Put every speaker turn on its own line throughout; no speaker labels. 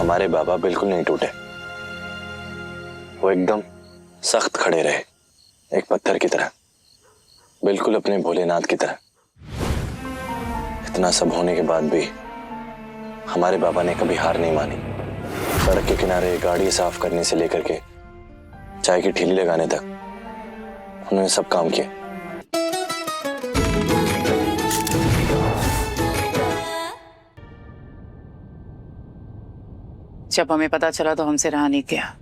हमारे बाबा बिल्कुल नहीं टूटे। वो एकदम सख्त खड़े रहे, एक पत्थर की तरह, बिल्कुल अपने भोलेनाथ की तरह। इतना सब होने के बाद भी हमारे बाबा ने कभी हार नहीं मानी। सड़क के किनारे गाड़ी साफ करने से लेकर के चाय की ठेली लगाने तक उन्होंने सब काम किए।
जब हमें पता चला तो हमसे रहा नहीं गया,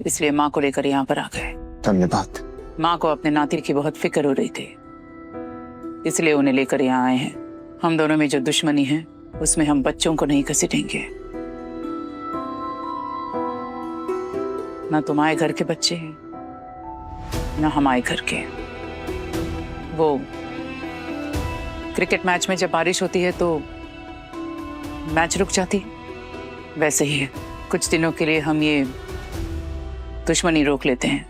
इसलिए माँ को लेकर यहाँ पर आ गए।
धन्यवाद।
माँ को अपने नाती की बहुत फिक्र हो रही थी, इसलिए उन्हें लेकर यहाँ आए हैं। हम दोनों में जो दुश्मनी है उसमें हम बच्चों को नहीं घसीटेंगे। ना तुम्हारे घर के बच्चे हैं ना हमारे घर के। वो क्रिकेट मैच में जब बारिश होती है तो मैच रुक जाती है, वैसे ही है। कुछ दिनों के लिए हम ये दुश्मनी रोक लेते हैं।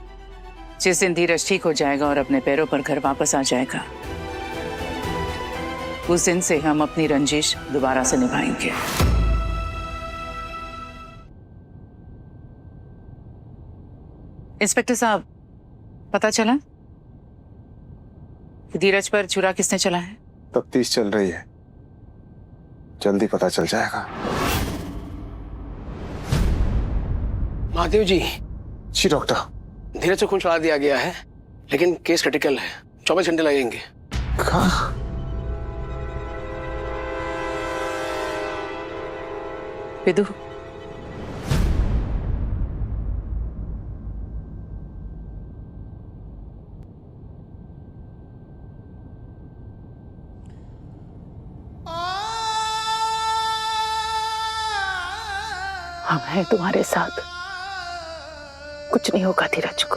जिस दिन धीरज ठीक हो जाएगा और अपने पैरों पर घर वापस आ जाएगा, उस दिन से हम अपनी रंजिश दोबारा से निभाएंगे। इंस्पेक्टर साहब, पता चला कि धीरज पर छुरा किसने चला है?
तफ्तीश चल रही है, जल्दी पता चल जाएगा।
महादेव जी।
जी डॉक्टर।
धीरज को खून चढ़ा दिया गया है, लेकिन केस क्रिटिकल है, 24 घंटे लगेंगे।
कहाँ?
विदु, हम हैं तुम्हारे साथ, कुछ नहीं होगा धीरज को।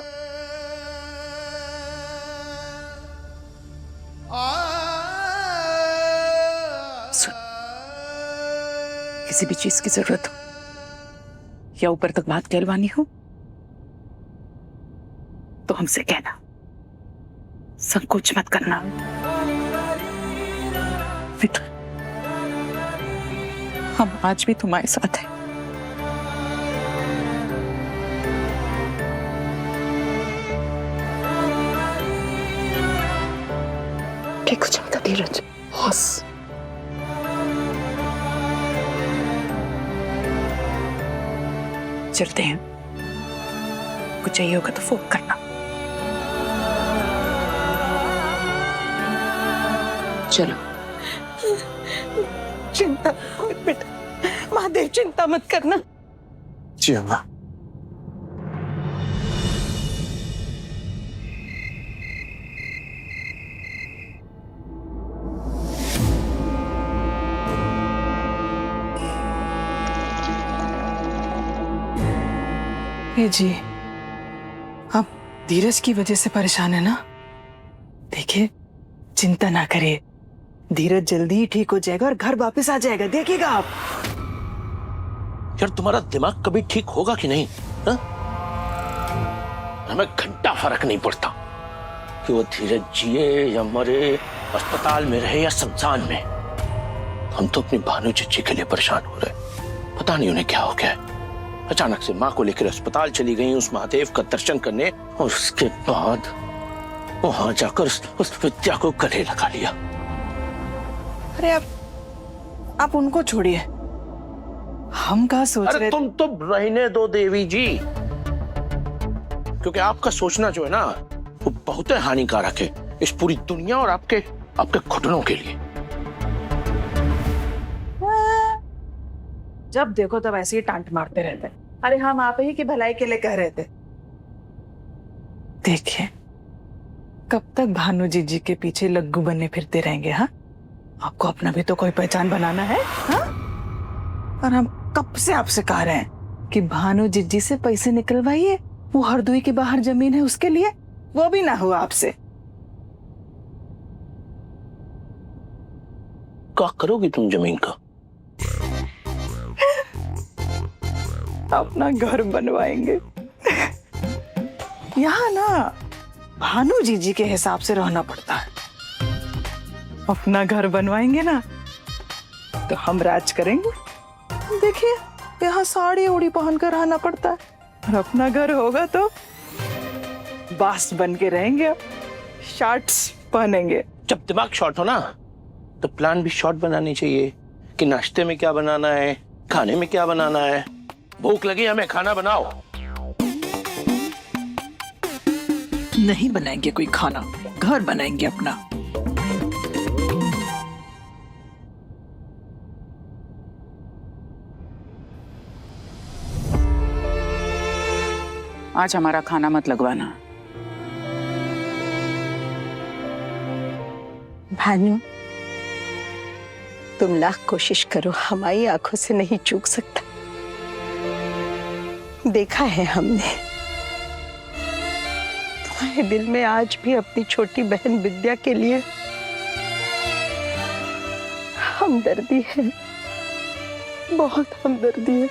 सुन, किसी भी चीज की जरूरत हो या ऊपर तक बात कहलवानी हो तो हमसे कहना, संकोच मत करना। विदु, हम आज भी तुम्हारे साथ हैं। ठीक हो जाएगा धीरज, बस। चलते हैं, कुछ चाहिए होगा तो फोन करना। चलो।
चिंता मत बेटा, महादेव चिंता मत करना।
जी अम्मा।
जी, आप धीरज की वजह से परेशान है ना? देखिए, चिंता ना करिए, धीरज जल्दी ही ठीक हो जाएगा और घर वापस आ जाएगा, देखिएगा आप।
यार तुम्हारा दिमाग कभी ठीक होगा कि नहीं? हा? हमें घंटा फर्क नहीं पड़ता कि वो धीरज जिए या मरे, अस्पताल में रहे या शमशान में। हम तो अपनी भानु चच्ची के लिए परेशान हो रहे। पता नहीं उन्हें क्या हो गया है। अचानक से माँ को लेकर अस्पताल चली गई उस महादेव का दर्शन करने, और उसके बाद वहां जाकर उस विद्या को गले लगा लिया।
अरे आप उनको छोड़िए, हम कहाँ सोच रहे।
अरे तुम तो रहने दो देवी जी, क्योंकि आपका सोचना जो है ना वो बहुत हानिकारक है इस पूरी दुनिया और आपके घुटनों के लिए।
जब देखो तब ऐसे ही टांट मारते रहते हैं। अरे हम आप ही की भलाई के लिए कह रहे थे। देखिए, कब तक भानु जी के पीछे लग्गू बनने फिरते रहेंगे? हाँ, आपको अपना भी तो कोई पहचान बनाना है। हाँ, और हम कब से आपसे कह रहे हैं कि भानु जिज्जी से पैसे निकलवाइए, वो हरदोई के बाहर जमीन है उसके लिए, वो भी ना हुआ आपसे।
क्या करोगी तुम जमीन का?
अपना घर बनवाएंगे। यहाँ ना भानु जी के हिसाब से रहना पड़ता है। अपना घर बनवाएंगे ना तो हम राज करेंगे, देखिए, यहाँ साड़ी ओड़ी पहन कर रहना पड़ता है, और अपना घर होगा तो बास बन के रहेंगे, अब शॉर्ट्स पहनेंगे।
जब दिमाग शॉर्ट हो ना तो प्लान भी शॉर्ट बनानी चाहिए कि नाश्ते में क्या बनाना है, खाने में क्या बनाना है। भूख लगी हमें, खाना बनाओ।
नहीं बनाएंगे कोई खाना, घर बनाएंगे अपना।
आज हमारा खाना मत लगवाना।
भानु, तुम लाख कोशिश करो, हमारी आंखों से नहीं चूक सकता। देखा है हमने, तुम्हारे दिल में आज भी अपनी छोटी बहन विद्या के लिए हमदर्दी है, बहुत हमदर्दी है।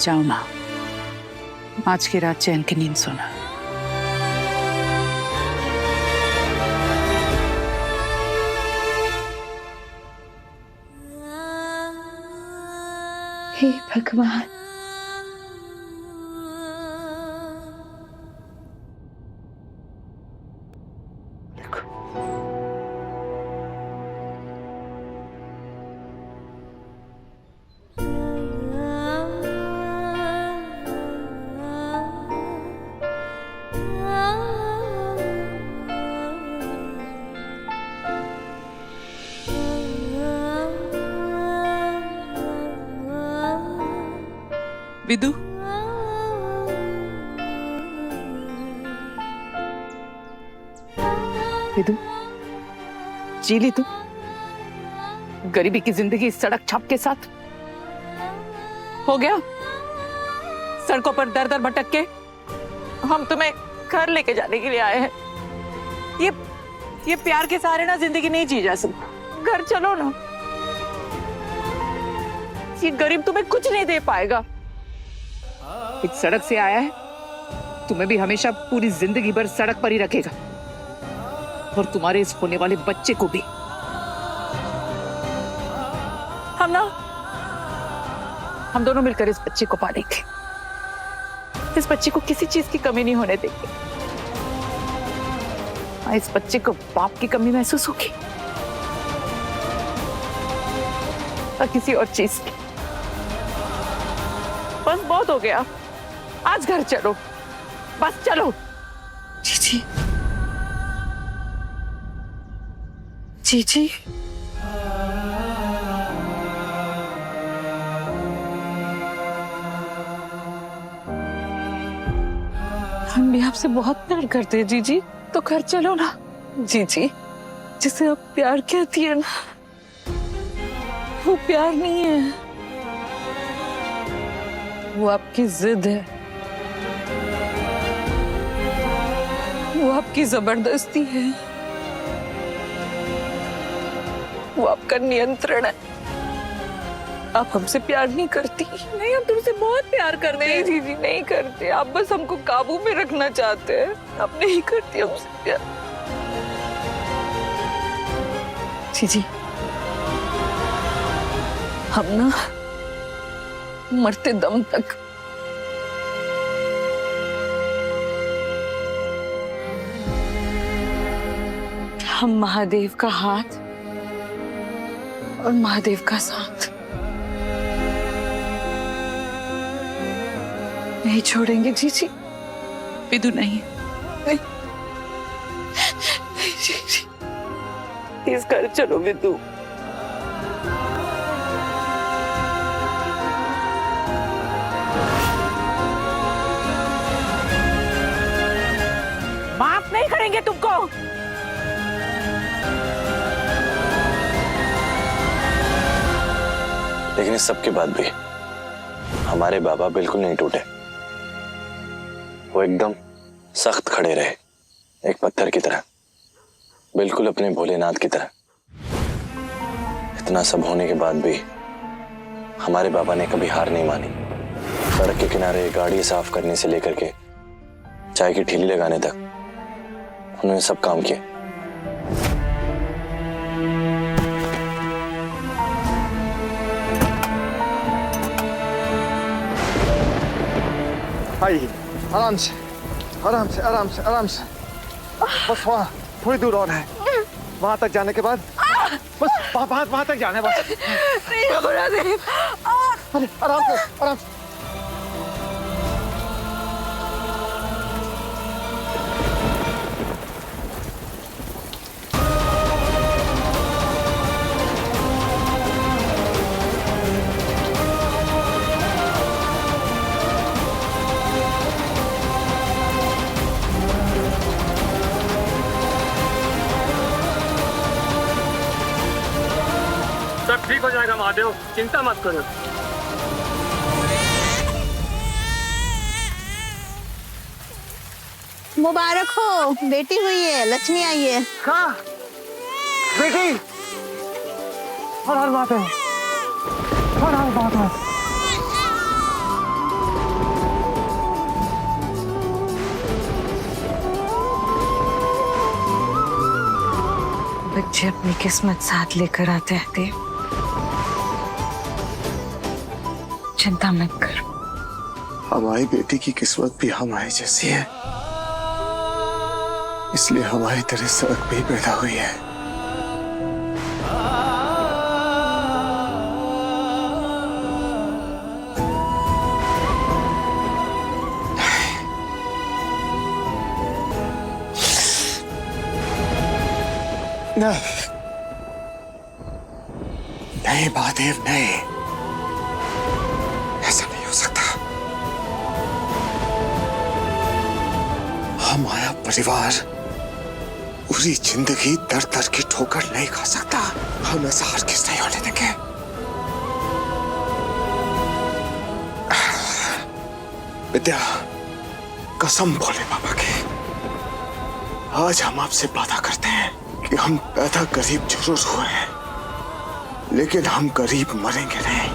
जाओ माँ, आज की रात चैन की नींद सोना।
हे भगवान,
विदु, विदु, जी ली तुम गरीबी की जिंदगी इस सड़क छाप के साथ? हो गया? सड़कों पर दर दर भटक के हम तुम्हें घर लेके जाने के लिए आए हैं। ये प्यार के सहारे ना जिंदगी नहीं जी जा सकती। घर चलो ना, ये गरीब तुम्हें कुछ नहीं दे पाएगा। एक सड़क से आया है, तुम्हें भी हमेशा पूरी जिंदगी भर सड़क पर ही रखेगा, और तुम्हारे इस होने वाले बच्चे को भी। हम दोनों मिलकर इस बच्चे को पालेंगे। इस बच्चे को किसी चीज की कमी नहीं होने देंगे। इस बच्चे को बाप की कमी महसूस होगी और किसी और चीज की। बस बहुत हो गया, आज घर चलो, बस चलो।
जीजी, जीजी, हम भी आपसे बहुत प्यार करते हैं जीजी, तो घर चलो ना। जीजी, जिसे आप प्यार कहती है ना, वो प्यार नहीं है, वो आपकी जिद है, वो आपकी जबरदस्ती है, वो आपका नियंत्रण है। आप हमसे प्यार नहीं करती। नहीं, हम तुमसे बहुत प्यार करते हैं। नहीं दीदी, नहीं करते। आप बस हमको काबू में रखना चाहते हैं। आप नहीं करती हमसे प्यार। जीजी, हम ना मरते दम तक हम महादेव का हाथ और महादेव का साथ नहीं छोड़ेंगे जीजी। विदु, नहीं, नहीं, नहीं जीजी, इस घर चलो विदु।
माफ नहीं करेंगे तुमको।
लेकिन इस सब के बाद भी हमारे बाबा बिल्कुल नहीं टूटे। वो एकदम सख्त खड़े रहे, एक पत्थर की तरह, बिल्कुल अपने भोलेनाथ की तरह। इतना सब होने के बाद भी हमारे बाबा ने कभी हार नहीं मानी। सड़क के किनारे गाड़ी साफ करने से लेकर के चाय की ठेली लगाने तक उन्होंने सब काम किए।
आइए, आराम से आराम से आराम से आराम से। बस वहाँ थोड़ी दूर और है, वहां तक जाने के बाद बस वहां तक जाना है बस। अरे आराम से आराम से।
सब ठीक हो जाएगा महादेव, चिंता मत करो।
मुबारक हो, बेटी हुई है, लक्ष्मी आई है।
कहाँ बेटी? हर हर महादेव, हर हर महादेव।
बच्चे अपनी किस्मत साथ लेकर आते हैं। चिंता मत कर।
हमारी बेटी की किस्मत भी हमारी जैसी है, इसलिए हमारी तरह सड़क पे ही पैदा हुई है। नहीं महादेव, नहीं, ऐसा नहीं हो सकता। हमारा परिवार पूरी जिंदगी दर दर की ठोकर नहीं खा सकता। हम ऐसा हरगिज़ नहीं होने देंगे। विद्या, कसम भोले बाबा की, आज हम आपसे वादा करते हैं कि हम पैदा गरीब जरूर हुए हैं, लेकिन हम गरीब मरेंगे नहीं।